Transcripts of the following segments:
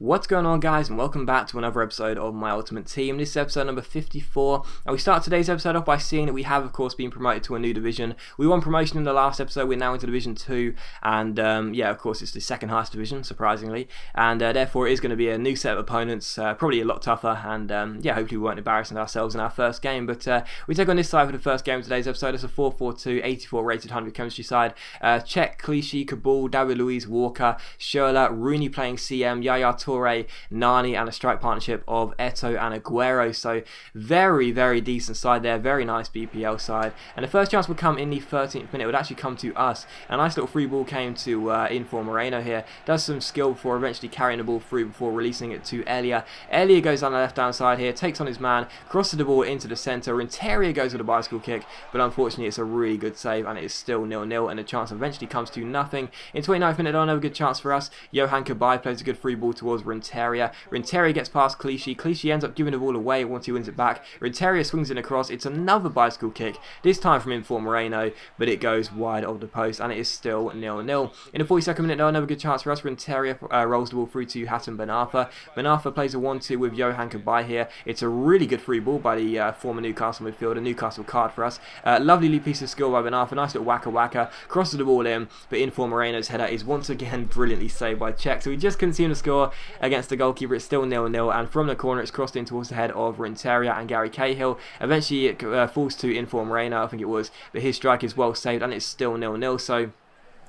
What's going on, guys, and welcome back to another episode of My Ultimate Team. This is episode number 54, and we start today's episode off by seeing that we have, of course, been promoted to a new division. We won promotion in the last episode. We're now into Division 2, and yeah, of course, it's the second highest division, surprisingly, and therefore it is going to be a new set of opponents, probably a lot tougher, and yeah, hopefully we won't embarrass ourselves in our first game. But we take on this side for the first game of today's episode. It's a 4-4-2, 84 rated 100 chemistry side. Czech, Clichy, Kabul, David Luiz, Walker, Schürrle, Rooney playing CM, Yaya Toure, Nani, and a strike partnership of Eto'o and Aguero. So very, very decent side there, very nice BPL side. And the first chance would come in the 13th minute. It would actually come to us. A nice little free ball came to Inform Moreno here. Does some skill before eventually carrying the ball through before releasing it to Elia. Elia goes on the left hand side here, takes on his man, crosses the ball into the centre. Renteria goes with a bicycle kick, but unfortunately it's a really good save and it is still 0-0, and the chance eventually comes to nothing. In 29th minute, another good chance for us. Johan Kabay plays a good free ball towards Renteria. Renteria gets past Clichy. Clichy ends up giving the ball away once he wins it back. Renteria swings it across. It's another bicycle kick, this time from Inform Moreno, but it goes wide of the post and it is still 0-0. In the 42nd minute, though, another good chance for us. Renteria rolls the ball through to Hatem Ben Arfa. Ben Arfa plays a 1-2 with Johan Kabay here. It's a really good free ball by the former Newcastle midfielder. Newcastle card for us. Lovely piece of skill by Ben Arfa. Nice little whacker. Crosses the ball in, but Inform Moreno's header is once again brilliantly saved by Czech. So we just couldn't see him to score against the goalkeeper. It's still 0-0, and from the corner it's crossed in towards the head of Renteria and Gary Cahill. Eventually it falls to Inform Moreno, I think it was, but his strike is well saved and it's still 0-0. So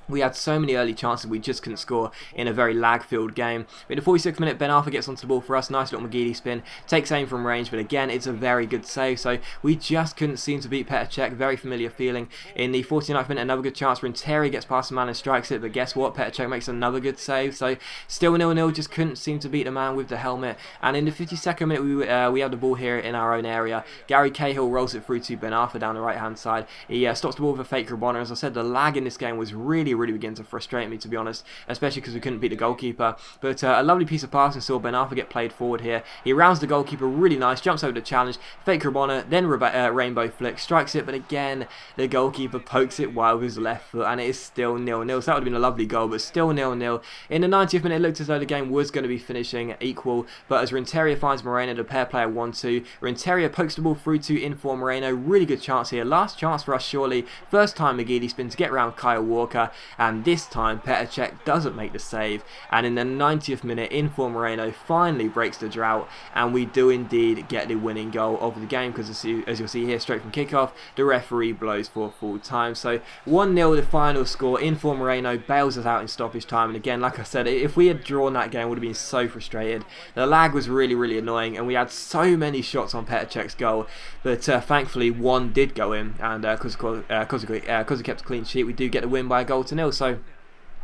we had so many early chances we just couldn't score in a very lag-filled game. But in the 46th minute, Ben Arfa gets onto the ball for us. Nice little McGeady spin. Takes aim from range, but again, it's a very good save. So we just couldn't seem to beat Petr Cech. Very familiar feeling. In the 49th minute, another good chance. Renteria gets past the man and strikes it. But guess what? Petr Cech makes another good save. So still 0-0. Just couldn't seem to beat the man with the helmet. And in the 52nd minute, we have the ball here in our own area. Gary Cahill rolls it through to Ben Arfa down the right-hand side. He stops the ball with a fake Rabona. As I said, the lag in this game was really begin to frustrate me, to be honest, especially because we couldn't beat the goalkeeper. But a lovely piece of passing, saw Ben Arfa get played forward here. He rounds the goalkeeper really nice, jumps over the challenge, fake Rabona, then rainbow flick, strikes it, but again the goalkeeper pokes it wide with his left foot and it is still 0-0. So that would have been a lovely goal, but still 0-0. In the 90th minute, it looked as though the game was going to be finishing equal, but as Renteria finds Moreno, the pair player 1-2, Renteria pokes the ball through to Inform Moreno. Really good chance here, last chance for us surely. First time McGeady spin to get around Kyle Walker, and this time Petr Cech doesn't make the save, and in the 90th minute Inform Moreno finally breaks the drought and we do indeed get the winning goal of the game, because as you'll see here, straight from kickoff the referee blows for full time. So 1-0 the final score. Inform Moreno bails us out in stoppage time, and again, like I said, if we had drawn that game, I would have been so frustrated. The lag was really annoying and we had so many shots on Petr Cech's goal, but thankfully one did go in, and because he kept a clean sheet, we do get the win by a goal to nil. So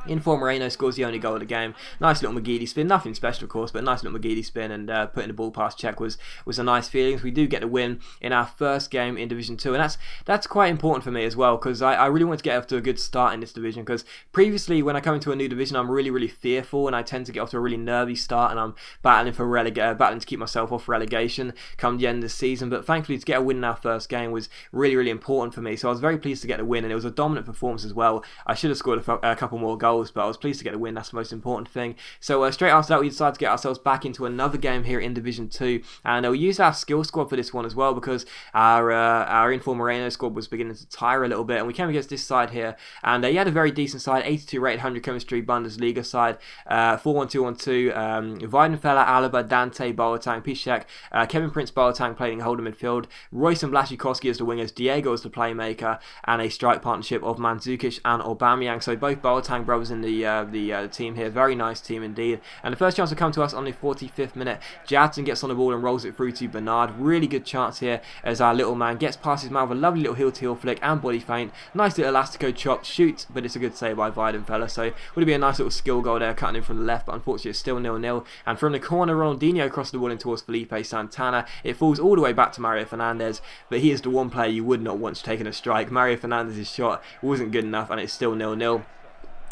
Inform Moreno scores the only goal of the game. Nice little McGeady spin, nothing special of course, but nice little McGeady spin, and putting the ball past Czech was a nice feeling. We do get the win in our first game in Division 2, and that's quite important for me as well, because I really want to get off to a good start in this division, because previously when I come into a new division I'm really fearful and I tend to get off to a really nervy start, and I'm battling to keep myself off relegation come the end of the season. But thankfully to get a win in our first game was really important for me, so I was very pleased to get the win, and it was a dominant performance as well. I should have scored a couple more goals, but I was pleased to get a win. That's the most important thing. So straight after that, we decided to get ourselves back into another game here in Division 2, and we used our skill squad for this one as well, because our Inform Moreno squad was beginning to tire a little bit, and we came against this side here, and he had a very decent side, 82 rated 100 chemistry Bundesliga side, 4-1-2-1-2, Weidenfeller, Alaba, Dante, Boateng, Piszczek, Kevin Prince Boateng playing in holding midfield, Royce and Blaszczykowski as the wingers, Diego as the playmaker, and a strike partnership of Mandzukic and Aubameyang. So both Boateng brothers in the team here. Very nice team indeed. And the first chance will come to us on the 45th minute. Jadson gets on the ball and rolls it through to Bernard. Really good chance here as our little man gets past his man with a lovely little heel-to-heel flick and body feint. Nice little elastico chop, shoots, but it's a good save by Weidenfeller. So would it be a nice little skill goal there, cutting in from the left, but unfortunately it's still 0-0. And from the corner, Ronaldinho crosses the ball in towards Felipe Santana. It falls all the way back to Mario Fernandes, but he is the one player you would not want to take in a strike. Mario Fernandes' shot wasn't good enough, and it's still 0-0.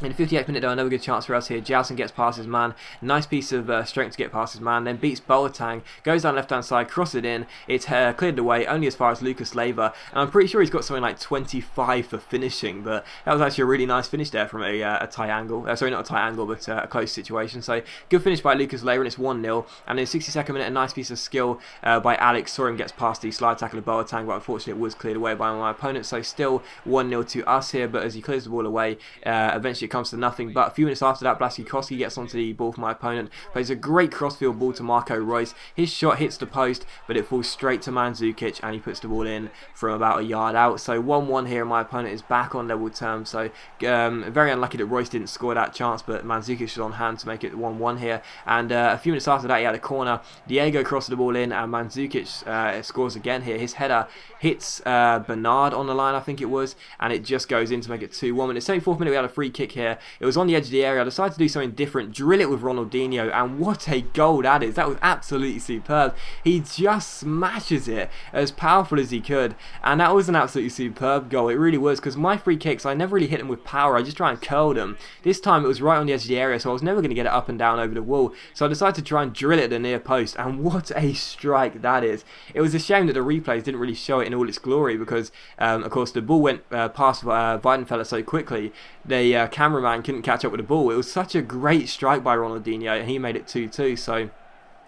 In the 58th minute, though, another good chance for us here. Jadson gets past his man. Nice piece of strength to get past his man. Then beats Boateng. Goes down left-hand side, crosses it in. It's cleared away only as far as Lucas Leiva. And I'm pretty sure he's got something like 25 for finishing. But that was actually a really nice finish there from a tight angle. Sorry, not a tight angle, but a close situation. So good finish by Lucas Leiva, and it's 1-0. And in the 62nd minute, a nice piece of skill by Alex. Saw him gets past the slide tackle of Boateng, but unfortunately it was cleared away by my opponent. So still 1-0 to us here. But as he clears the ball away, eventually it comes to nothing. But a few minutes after that, Blaszczykowski gets onto the ball for my opponent, plays a great crossfield ball to Marco Reus. His shot hits the post, but it falls straight to Mandzukic, and he puts the ball in from about a yard out. So 1-1 here, and my opponent is back on level terms. So very unlucky that Reus didn't score that chance, but Mandzukic was on hand to make it 1-1 here. And a few minutes after that, he had a corner. Diego crosses the ball in, and Mandzukic scores again here. His header hits Bernard on the line, I think it was, and it just goes in to make it 2-1. In the 74th minute, we had a free kick here. It was on the edge of the area. I decided to do something different, drill it with Ronaldinho, and what a goal that is. That was absolutely superb. He just smashes it as powerful as he could, and that was an absolutely superb goal. It really was, because my free kicks, I never really hit them with power. I just try and curl them. This time it was right on the edge of the area, so I was never going to get it up and down over the wall, so I decided to try and drill it at the near post, and what a strike that is. It was a shame that the replays didn't really show it in all its glory, because of course the ball went past Weidenfeller so quickly, the cameraman couldn't catch up with the ball. It was such a great strike by Ronaldinho, and he made it 2-2. So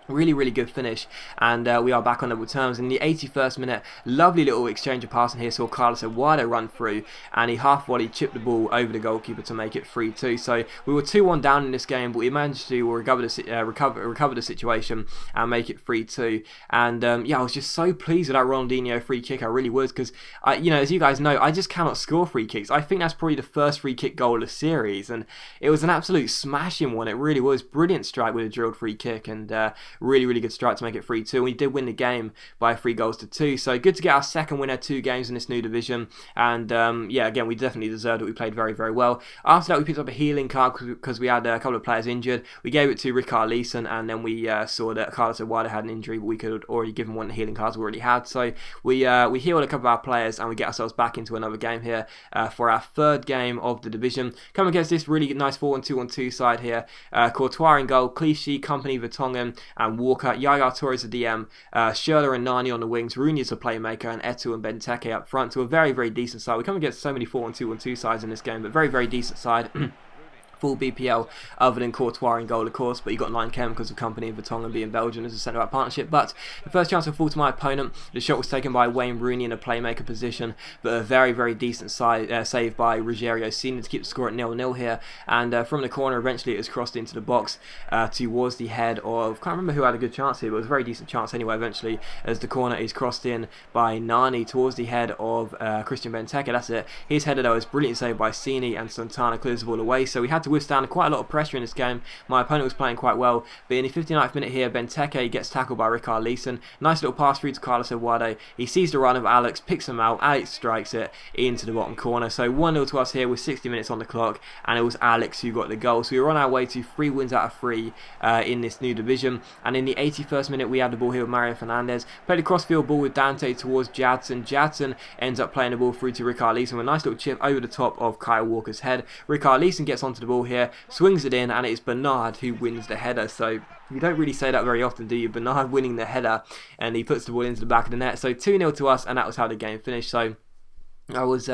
really good finish, and we are back on level terms. In the 81st minute, lovely little exchange of passing here. Saw Carlos Eduardo run through, and he half volley chipped the ball over the goalkeeper to make it 3-2. So we were 2-1 down in this game, but we managed to recover the situation and make it 3-2. And yeah, I was just so pleased with that Ronaldinho free kick. I really was, because as you guys know, I just cannot score free kicks. I think that's probably the first free kick goal of the series, and it was an absolute smashing one. It really was. Brilliant strike with a drilled free kick, and really good strike to make it 3-2. We did win the game by 3-2. So good to get our second win at 2 games in this new division. And yeah, again, we definitely deserved it. We played very well. After that, we picked up a healing card because we had a couple of players injured. We gave it to Richarlison, and then we saw that Carlos Eduardo had an injury, but we could already give him one of the healing cards we already had. So we healed a couple of our players, and we get ourselves back into another game here for our third game of the division. Coming against this really nice 4-1-2-1-2 side here. Courtois in goal, Clichy, Company, Vertonghen, and Walker. Yaya Torres the DM, Schürrle and Nani on the wings, Rooney is a playmaker, and Eto'o and Benteke up front. To a very decent side. We come against so many 4-1-2-1-2 sides in this game, but very decent side. Full BPL other than Courtois in goal, of course, but you got 9 because of Company and Vertonghen being Belgian as a centre-back partnership. But the first chance will fall to my opponent. The shot was taken by Wayne Rooney in a playmaker position, but a very decent save by Rogério Senior to keep the score at 0-0 here. And from the corner, eventually it was crossed into the box towards the head of, can't remember who had a good chance here, but it was a very decent chance anyway eventually, as the corner is crossed in by Nani towards the head of Christian Benteke. That's it. His header though is brilliantly saved by Sini, and Santana clears the ball away. So we had to withstand quite a lot of pressure in this game. My opponent was playing quite well, but in the 59th minute here, Benteke gets tackled by Richarlison. Nice little pass through to Carlos Eduardo. He sees the run of Alex, picks him out. Alex strikes it into the bottom corner. So 1-0 to us here with 60 minutes on the clock, and it was Alex who got the goal. So we were on our way to 3 wins out of 3 in this new division. And in the 81st minute, we had the ball here with Mario Fernandez. Played a crossfield ball with Dante towards Jadson. Jadson ends up playing the ball through to Richarlison with a nice little chip over the top of Kyle Walker's head. Richarlison gets onto the ball here, swings it in, and it's Bernard who wins the header. So you don't really say that very often, do you? Bernard winning the header, and he puts the ball into the back of the net. So 2-0 to us, and that was how the game finished. So I was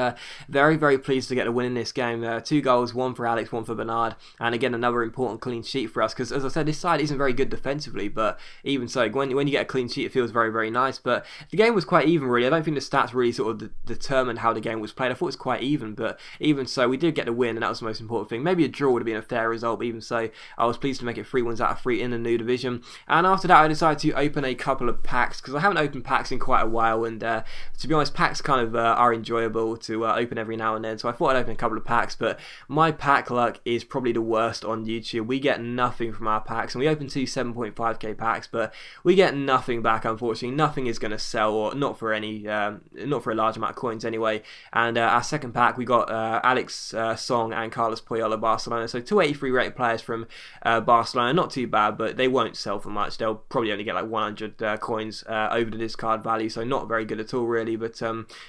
very pleased to get a win in this game. 2 goals, 1 for Alex, 1 for Bernard, and again another important clean sheet for us, because as I said, this side isn't very good defensively, but even so, when you get a clean sheet, it feels very nice. But the game was quite even, really. I don't think the stats really sort of determined how the game was played. I thought it was quite even, but even so, we did get the win, and that was the most important thing. Maybe a draw would have been a fair result, but even so, I was pleased to make it 3 wins out of 3 in the new division. And after that, I decided to open a couple of packs, because I haven't opened packs in quite a while, and to be honest, packs kind of are enjoyable to open every now and then, so I thought I'd open a couple of packs. But my pack luck is probably the worst on YouTube. We get nothing from our packs, and we opened 2 7.5k packs, but we get nothing back, unfortunately. Nothing is going to sell, or not for a large amount of coins anyway. And our second pack, we got Alex Song and Carlos Puyol of Barcelona, so 283 rated players from Barcelona. Not too bad, but they won't sell for much. They'll probably only get like 100 coins over the discard value, so not very good at all really. But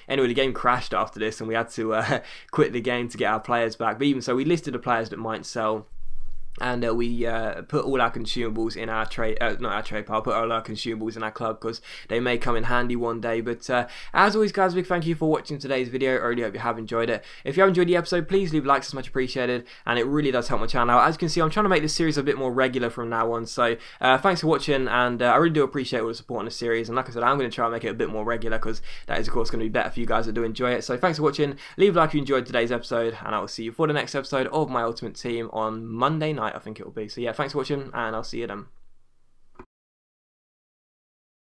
anyway, the game crashed crashed after this, and we had to quit the game to get our players back. But even so, we listed the players that might sell. And we put all our consumables in our trade, not our trade pile, put all our consumables in our club because they may come in handy one day. But as always, guys, big thank you for watching today's video. I really hope you have enjoyed it. If you have enjoyed the episode, please leave likes, it's much appreciated, and it really does help my channel. As you can see, I'm trying to make this series a bit more regular from now on. So thanks for watching, and I really do appreciate all the support on the series. And like I said, I'm going to try and make it a bit more regular because that is, of course, going to be better for you guys that do enjoy it. So thanks for watching. Leave a like if you enjoyed today's episode, and I will see you for the next episode of my Ultimate Team on Monday night, I think it will be. So yeah, thanks for watching, and I'll see you then.